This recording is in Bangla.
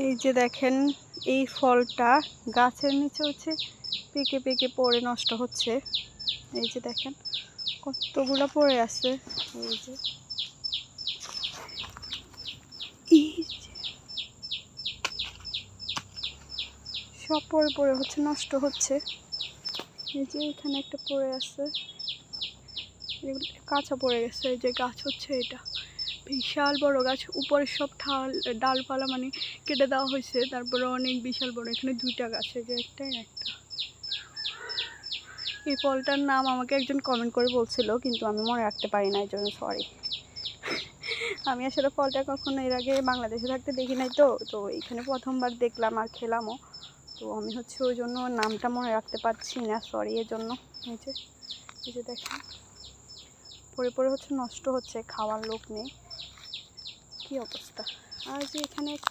এই যে দেখেন এই ফলটা গাছের নিচে হচ্ছে পেকে পেকে পড়ে নষ্ট হচ্ছে। এই যে দেখেন কতগুলো পড়ে আছে। এই যে সব পড়ে পড়ে হচ্ছে নষ্ট হচ্ছে। এই যে এখানে একটা পড়ে আছে, এগুলো কাঁচা পড়ে গেছে। এই যে গাছ হচ্ছে এটা বিশাল বড় গাছ, উপরে সব ডালপালা মানে কেটে দেওয়া হয়েছে, তারপরে অনেক বিশাল বড়। এখানে দুইটা গাছ, এই যে একটাই একটা। এই ফলটার নাম আমাকে একজন কমেন্ট করে বলছিল, কিন্তু আমি মনে রাখতে পারি না, এই জন্য সরি। আমি আসলে ফলটা কখনো এর আগে বাংলাদেশে থাকতে দেখি নাই, তো এখানে প্রথমবার দেখলাম আর খেলামও। তো আমি হচ্ছে ওই জন্য নামটা মনে রাখতে পারছি না, সরি এর জন্য। এই যে দেখেন পরে পরে হচ্ছে নষ্ট হচ্ছে, খাওয়ার লোক নেই, কি অবস্থা। আর যে এখানে একটা